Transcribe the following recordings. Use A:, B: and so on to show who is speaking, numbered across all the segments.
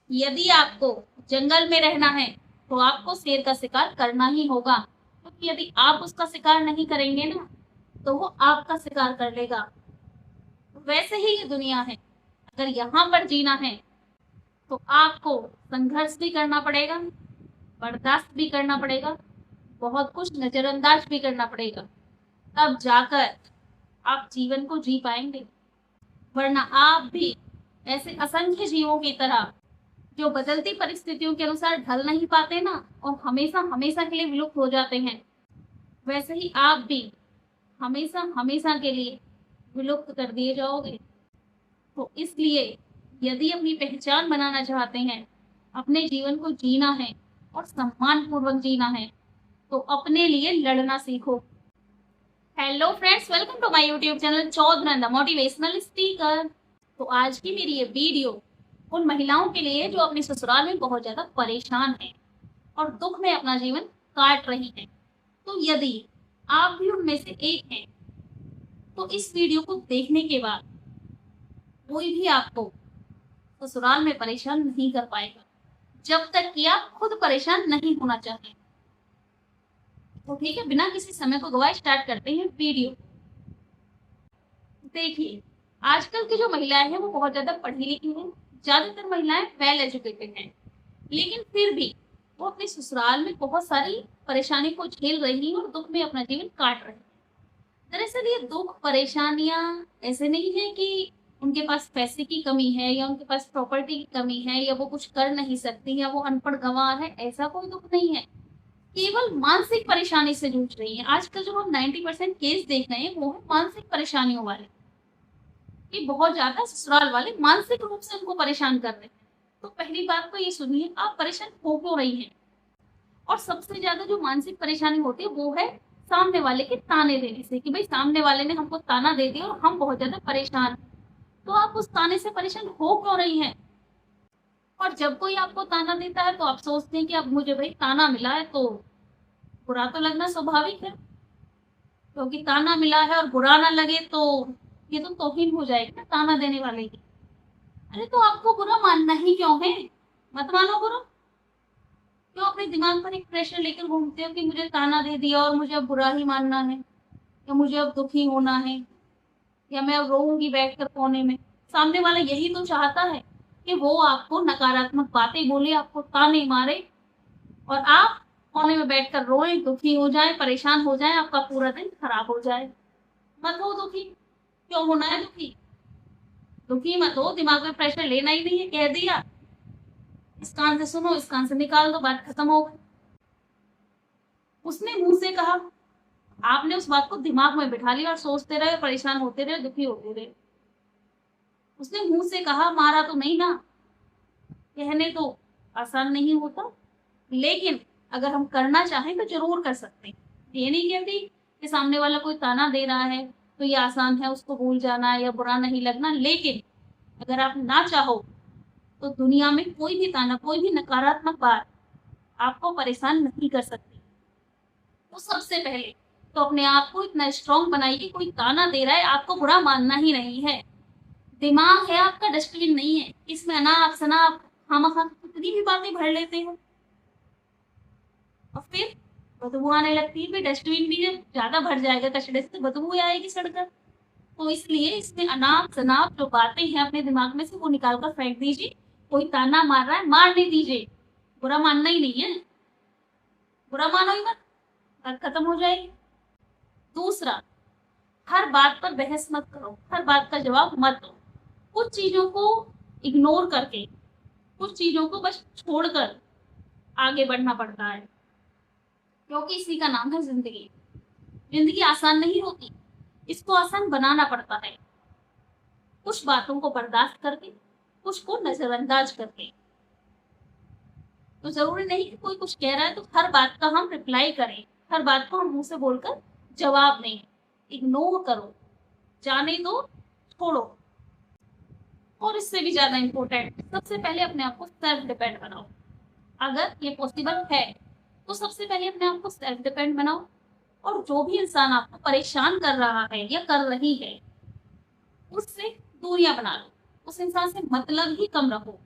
A: यदि आपको जंगल में रहना है तो आपको शेर का शिकार करना ही होगा, क्योंकि यदि आप उसका शिकार नहीं करेंगे ना तो वो आपका शिकार कर लेगा। वैसे ही ये दुनिया है, अगर यहाँ पर जीना है तो आपको संघर्ष भी करना पड़ेगा, बर्दाश्त भी करना पड़ेगा, बहुत कुछ नजरअंदाज भी करना पड़ेगा, तब जाकर आप जीवन को जी पाएंगे। वरना आप भी ऐसे असंख्य जीवों की तरह जो बदलती परिस्थितियों के अनुसार ढल नहीं पाते ना और हमेशा हमेशा के लिए विलुप्त हो जाते हैं, वैसे ही आप भी हमेशा हमेशा के लिए विलुप्त कर दिए जाओगे। तो इसलिए यदि अपनी पहचान बनाना चाहते हैं, अपने जीवन को जीना है और सम्मान पूर्वक जीना है, तो अपने लिए लड़ना सीखो। Hello friends, welcome to my YouTube channel Chaudhnanda motivational speaker. तो आज की मेरी ये वीडियो उन महिलाओं के लिए जो अपने ससुराल में बहुत ज्यादा परेशान है और दुख में अपना जीवन काट रही है। तो यदि आप भी उनमें से एक हैं तो इस वीडियो को देखने के बाद कोई भी आपको ससुराल में परेशान नहीं कर पाएगा, जब तक कि आप खुद परेशान नहीं होना चाहें। तो ठीक है, बिना किसी समय को गवाए स्टार्ट करते हैं वीडियो। देखिए, आजकल की जो महिलाएं हैं वो बहुत ज्यादा पढ़ी लिखी हैं, ज्यादातर महिलाएं वेल एजुकेटेड हैं, लेकिन फिर भी वो अपने ससुराल में बहुत सारी परेशानी को झेल रही हैं और दुख में अपना जीवन काट रही हैं। दरअसल ये दुख परेशानियां ऐसे नहीं है कि उनके पास पैसे की कमी है या उनके पास प्रॉपर्टी की कमी है या वो कुछ कर नहीं सकती या वो अनपढ़ गंवार है, ऐसा कोई दुख नहीं है। केवल मानसिक परेशानी से जूझ रही है। आजकल जो हम 90% केस देख रहे हैं वो है मानसिक परेशानियों वाले, कि बहुत ज्यादा ससुराल वाले मानसिक रूप से उनको परेशान कर रहे हैं। तो पहली बात तो ये सुनिए, आप परेशान हो क्यों रही हैं। और सबसे ज्यादा जो मानसिक परेशानी होती है वो है सामने वाले के ताने देने से, कि भाई सामने वाले ने हमको ताना दे दिया और हम बहुत ज्यादा परेशान हैं। तो आप उस ताने से परेशान हो क्यों रही हैं। और जब कोई आपको ताना देता है तो आप सोचते हैं कि अब मुझे भाई ताना मिला है तो बुरा तो लगना स्वाभाविक है, क्योंकि ताना मिला है और बुरा ना लगे तो ये तो तौहीन हो जाएगी ना ताना देने वाले की। अरे तो आपको बुरा मानना ही क्यों है, मत मानो बुरा। क्यों अपने दिमाग पर एक प्रेशर लेकर घूमते हो कि मुझे ताना दे दिया और मुझे अब बुरा ही मानना है, या मुझे अब दुखी होना है, या मैं अब रोऊंगी बैठकर कोने में। सामने वाला यही तो चाहता है कि वो आपको नकारात्मक बातें बोले, आपको ताने मारे और आप कोने में बैठकर रोए, दुखी हो जाए, परेशान हो जाए, आपका पूरा दिन खराब हो जाए। मत हो दुखी। क्यों होना है दुखी, दुखी मत हो। दिमाग में प्रेशर लेना ही नहीं है, कह दिया, इस कान से सुनो इस कान से निकाल दो, बात खत्म हो गई। उसने मुंह से कहा, आपने उस बात को दिमाग में बिठा लिया और सोचते रहे, परेशान होते रहे, दुखी होते रहे। उसने मुंह से कहा, मारा तो नहीं ना। कहने तो आसान नहीं होता, लेकिन अगर हम करना चाहें तो जरूर कर सकते हैं। ये नहीं कहती कि सामने वाला कोई ताना दे रहा है तो ये आसान है उसको भूल जाना या बुरा नहीं लगना, लेकिन अगर आप ना चाहो तो दुनिया में कोई भी ताना, कोई भी नकारात्मक बात आपको परेशान नहीं कर सकती। तो सबसे पहले तो अपने आप को इतना स्ट्रांग बनाइए कि कोई ताना दे रहा है आपको बुरा मानना ही नहीं है। दिमाग है आपका, डस्टबिन नहीं है। इसमें अनाप शनाप खामखा कितनी भी बातें भर लेते हो और फिर बदबू आने लगती है। फिर डस्टबिन भी जब ज्यादा भर जाएगा कचड़े से तो बदबू आएगी सड़कर। तो इसलिए इसमें अनाप शनाप जो बातें हैं अपने दिमाग में से वो निकाल कर फेंक दीजिए। कोई ताना मार रहा है, मारने दीजिए, बुरा मानना ही नहीं है। बुरा मानो ही मत, बात खत्म हो जाएगी। दूसरा, हर बात पर बहस मत करो, हर बात का जवाब मत दो। कुछ चीजों को इग्नोर करके, कुछ चीजों को बस छोड़कर आगे बढ़ना पड़ता है, क्योंकि इसी का नाम है जिंदगी। जिंदगी आसान नहीं होती, इसको आसान बनाना पड़ता है, कुछ बातों को बर्दाश्त करके, कुछ को नजरअंदाज करके। तो जरूरी नहीं कि कोई कुछ कह रहा है तो हर बात का हम रिप्लाई करें, हर बात को हम मुंह से बोलकर जवाब दें। इग्नोर करो, जाने दो, छोड़ो। और इससे भी ज्यादा इम्पोर्टेंट, सबसे पहले अपने आप को सेल्फ डिपेंड बनाओ। अगर ये पॉसिबल है तो सबसे पहले अपने आप को सेल्फ डिपेंड बनाओ। और जो भी इंसान आपको परेशान कर रहा है या कर रही है, उससे दूरियां बना लो, उस इंसान से मतलब ही कम रखो।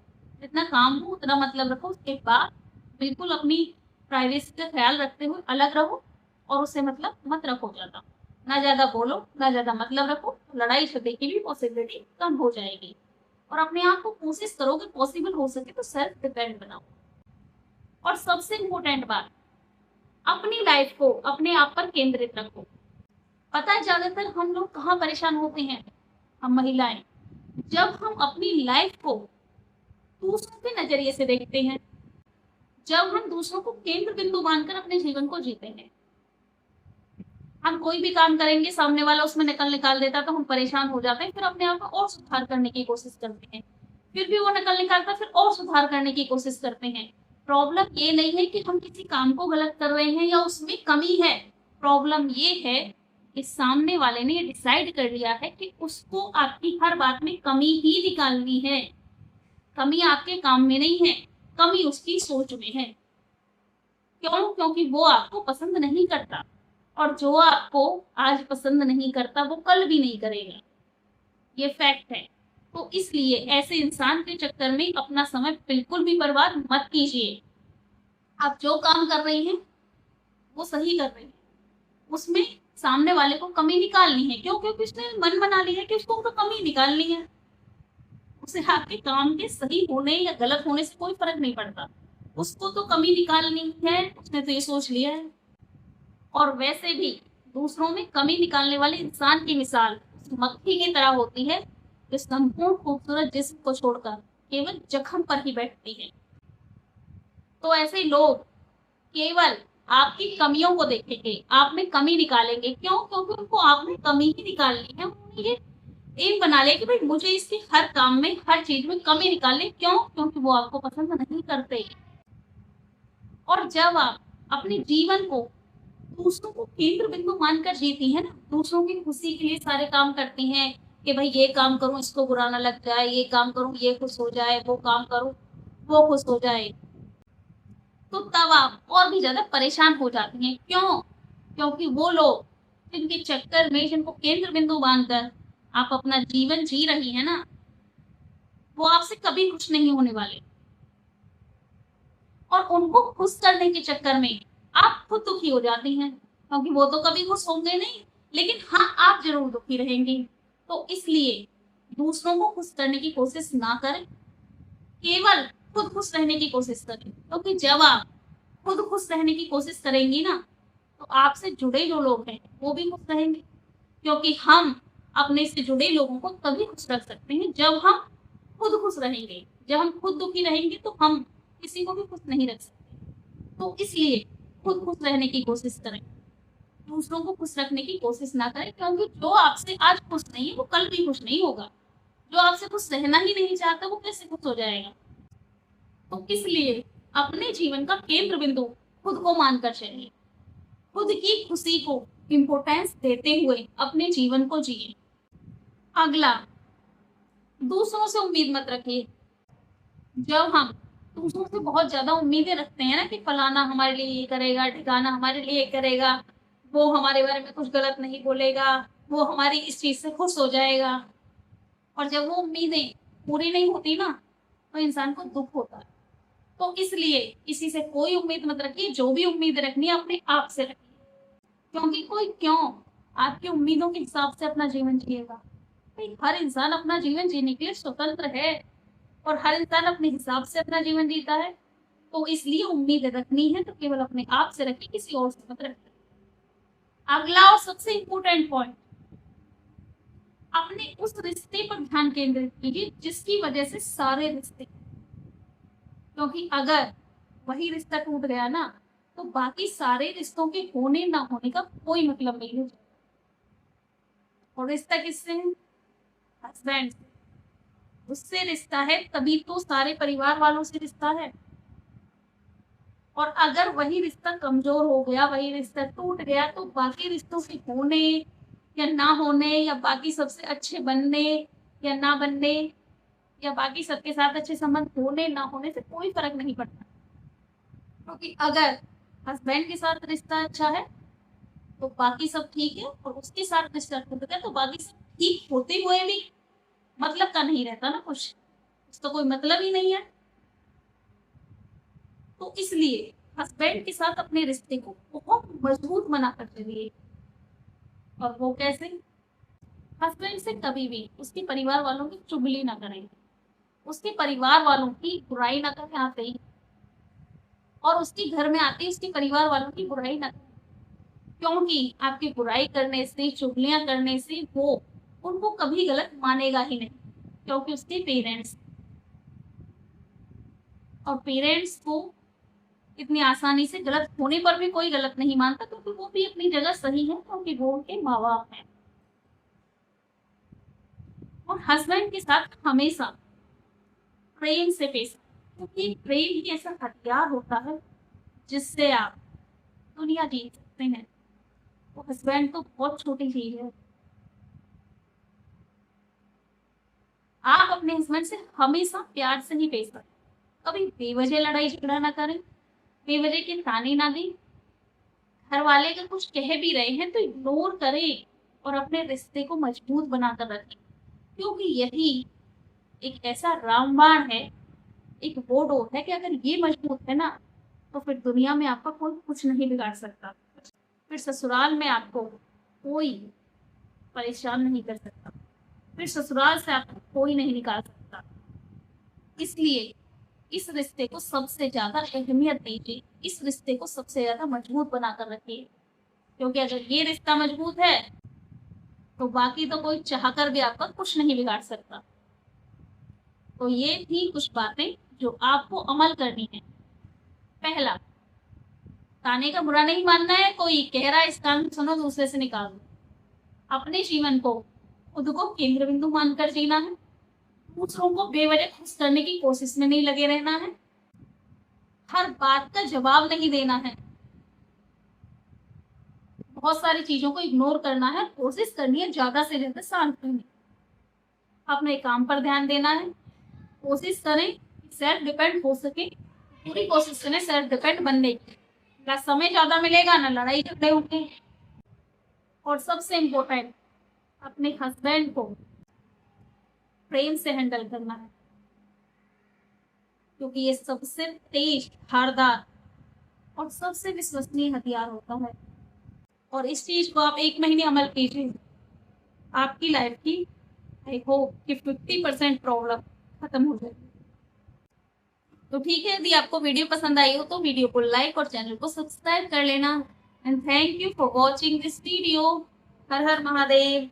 A: जितना काम हो उतना मतलब रखो, उसके बाद बिल्कुल अपनी प्राइवेसी का ख्याल रखते हुए अलग रहो और उससे मतलब मत रखो ज़्यादा। ना ज़्यादा बोलो, ना ज़्यादा मतलब रखो, लड़ाई झगड़े की भी पॉसिबिलिटी कम हो जाएगी और अपने आप को कोशिश करो कि पॉसिबल हो सके तो सेल्फ डिपेंड बनाओ। और सबसे इम्पोर्टेंट बात, अपनी लाइफ को अपने आप पर केंद्रित रखो। पता है ज्यादातर हम लोग कहाँ परेशान होते हैं, हम महिलाएं, जब हम अपनी लाइफ को दूसरों के नजरिए से देखते हैं, जब हम दूसरों को केंद्र बिंदु मानकर अपने जीवन को जीते हैं। हम कोई भी काम करेंगे, सामने वाला उसमें नकल निकाल देता तो हम परेशान हो जाते हैं, फिर अपने आप में और सुधार करने की कोशिश करते हैं, फिर भी वो नकल निकालता, फिर और सुधार करने की कोशिश करते हैं। प्रॉब्लम ये नहीं है कि हम किसी काम को गलत कर रहे हैं या उसमें कमी है, प्रॉब्लम ये है कि सामने वाले ने डिसाइड कर लिया है कि उसको आपकी हर बात में कमी ही निकालनी है। कमी आपके काम में नहीं है, कमी उसकी सोच में है। क्यों? क्योंकि वो आपको पसंद नहीं करता और जो आपको आज पसंद नहीं करता वो कल भी नहीं करेगा, ये फैक्ट है। तो इसलिए ऐसे इंसान के चक्कर में अपना समय बिल्कुल भी बर्बाद मत कीजिए। आप जो काम कर रही हैं वो सही कर रही हैं, उसमें सामने वाले को कमी निकालनी है। क्यों? क्योंकि उसने मन बना लिया है कि उसको तो कमी निकालनी है, उसे आपके काम के सही होने या गलत होने से कोई फर्क नहीं पड़ता, उसको तो कमी निकालनी है, उसने तो ये सोच लिया है। और वैसे भी दूसरों में कमी निकालने वाले इंसान की मिसाल उस मक्खी की तरह होती है जो संपूर्ण खूबसूरत जिस्म को छोड़कर केवल जख्म पर ही बैठती है। तो ऐसे लोग केवल आपकी कमियों को देखेंगे, आप में कमी निकालेंगे। क्यों? क्योंकि उनको आप में कमी ही निकालनी है। उन्होंने ये एम बना लिया कि भाई मुझे इसके हर काम में, हर चीज में कमी निकालनी। क्यों? क्योंकि वो आपको पसंद नहीं करते। और जब आप अपने जीवन को दूसरों को केंद्र बिंदु मानकर जीती है ना, दूसरों की खुशी के लिए सारे काम करती हैं कि भाई ये काम करूं इसको बुरा ना लग जाए, ये काम करूं ये खुश हो जाए, वो काम करूं वो खुश हो जाए, तो तब आप और भी ज्यादा परेशान हो जाती हैं। क्यों? क्योंकि वो लोग जिनके चक्कर में, जिनको केंद्र बिंदु मानकर आप अपना जीवन जी रही है ना, वो आपसे कभी खुश नहीं होने वाले। और उनको खुश करने के चक्कर में आप खुद दुखी हो जाती हैं, क्योंकि वो तो कभी खुश होंगे नहीं, लेकिन हाँ आप जरूर दुखी रहेंगी। तो इसलिए दूसरों को खुश करने की कोशिश ना करें, केवल खुद खुश रहने की कोशिश करें। क्योंकि जब आप खुद खुश रहने की कोशिश करेंगी ना, तो आपसे जुड़े जो लोग हैं वो भी खुश रहेंगे। क्योंकि हम अपने से जुड़े लोगों को तभी खुश रख सकते हैं जब हम खुद खुश रहेंगे। जब हम खुद दुखी रहेंगे तो हम किसी को भी खुश नहीं रख सकते। तो इसलिए खुद खुश रहने की कोशिश करें, दूसरों को खुश रखने की कोशिश ना करें। क्योंकि जो आपसे आज खुश नहीं है वो कल भी खुश नहीं होगा, जो आपसे खुश रहना ही नहीं चाहता वो कैसे खुश हो जाएगा। तो इसलिए अपने जीवन का केंद्र बिंदु खुद को मानकर चलिए, खुद की खुशी को इम्पोर्टेंस देते हुए अपने जीवन को जिए। अगला, दूसरों से उम्मीद मत रखिए। जब हम दूसरों से बहुत ज्यादा उम्मीदें रखते हैं ना कि फलाना हमारे लिए ये करेगा, ठिकाना हमारे लिए ये करेगा, वो हमारे बारे में कुछ गलत नहीं बोलेगा, वो हमारी इस चीज से खुश हो जाएगा, और जब वो उम्मीदें पूरी नहीं होती ना तो इंसान को दुख होता है। तो इसलिए किसी से कोई उम्मीद मत रखिए, जो भी उम्मीद रखनी है अपने आप से रखिए। क्योंकि कोई क्यों आपकी उम्मीदों के हिसाब से अपना जीवन जिएगा? भाई हर इंसान अपना जीवन जीने के लिए स्वतंत्र है और हर इंसान अपने हिसाब से अपना जीवन जीता है। तो इसलिए उम्मीद रखनी है तो केवल अपने आप से रखिए, किसी और से मत रखिए। अगला और सबसे इम्पोर्टेंट पॉइंट, अपने उस रिश्ते पर ध्यान केंद्रित कीजिए जिसकी वजह से सारे रिश्ते, क्योंकि अगर वही रिश्ता टूट गया ना तो बाकी सारे रिश्तों के होने ना होने का कोई मतलब नहीं है। और रिश्ता किससे है? हस्बैंड से। उससे रिश्ता है तभी तो सारे परिवार वालों से रिश्ता है। और अगर वही रिश्ता कमजोर हो गया, वही रिश्ता टूट गया, तो बाकी रिश्तों के होने या ना होने या बाकी सबसे अच्छे बनने या ना बनने या बाकी सबके साथ अच्छे संबंध होने ना होने से कोई फर्क नहीं पड़ता। क्योंकि अगर हस्बैंड के साथ रिश्ता अच्छा है तो बाकी सब ठीक है, और उसके साथ रिश्ता टूट गया तो बाकी सब ठीक होते हुए भी मतलब का नहीं रहता ना कुछ, तो कोई मतलब ही नहीं है। तो इसलिए हस्बैंड के साथ अपने रिश्ते को बहुत मजबूत बनाकर चलिए। और वो कैसे? हस्बैंड से कभी भी उसके परिवार वालों की चुगली ना करें, उसके परिवार वालों की बुराई ना करें आते ही, और उसके घर में आते ही उसके परिवार वालों की बुराई ना करें। क्योंकि आपकी बुराई करने से, चुगलियां करने से वो उनको कभी गलत मानेगा ही नहीं, क्योंकि उसके पेरेंट्स, और पेरेंट्स को इतनी आसानी से गलत होने पर भी कोई गलत नहीं मानता, क्योंकि वो भी अपनी जगह सही है, क्योंकि वो उनके माँ बाप हैं। और हस्बैंड के साथ हमेशा प्रेम से पेश आएं, क्योंकि प्रेम ही ऐसा हथियार होता है जिससे आप दुनिया जीत सकते हैं। तो हस्बैंड तो बहुत छोटी चीज है। आप अपने हस्बैंड से हमेशा प्यार से ही पेश आएं, कभी बेवजह लड़ाई झगड़ा ना करें, बेवजह के ताने ना दें। घर वाले अगर कुछ कह भी रहे हैं तो इग्नोर करें और अपने रिश्ते को मजबूत बनाकर रखें, क्योंकि यही एक ऐसा रामबाण है, एक वो डोर है कि अगर ये मजबूत है ना, तो फिर दुनिया में आपका कोई कुछ नहीं बिगाड़ सकता। फिर ससुराल में आपको कोई परेशान नहीं कर सकता, फिर ससुराल से आपको कोई नहीं निकाल सकता। इसलिए इस रिश्ते को सबसे ज्यादा अहमियत दीजिए, इस रिश्ते को सबसे ज्यादा मजबूत बनाकर रखिए, क्योंकि अगर ये रिश्ता मजबूत है तो बाकी तो कोई चाहकर भी आपका कुछ नहीं बिगाड़ सकता। तो ये थी कुछ बातें जो आपको अमल करनी है। पहला, ताने का बुरा नहीं मानना है, कोई कह रहा है इस कान सुनो दूसरे से निकाल दो। अपने जीवन को खुद को केंद्र बिंदु मानकर जीना है, दूसरों को बेवजह खुश करने की कोशिश में नहीं लगे रहना है, हर बात का जवाब नहीं देना है, बहुत सारी चीजों को इग्नोर करना है, कोशिश करनी है ज्यादा से ज्यादा शांत रहने, अपने काम पर ध्यान देना है, कोशिश करें सेल्फ डिपेंड हो सके, पूरी कोशिश करें सेल्फ डिपेंड बनने की। ना समय ज्यादा मिलेगा, ना लड़ाई झगड़े होंगे। और सबसे इम्पोर्टेंट, अपने हस्बैंड को प्रेम से हैंडल करना है, क्योंकि ये सबसे तेज, धारदार और सबसे विश्वसनीय हथियार होता है। और इस चीज को आप 1 महीने अमल कीजिए, आपकी लाइफ की आई होप कि 50% प्रॉब्लम खत्म हो जाएगी। तो ठीक है, यदि आपको वीडियो पसंद आई हो तो वीडियो को लाइक और चैनल को सब्सक्राइब कर लेना। And thank you for watching this video. Her her Mahadev.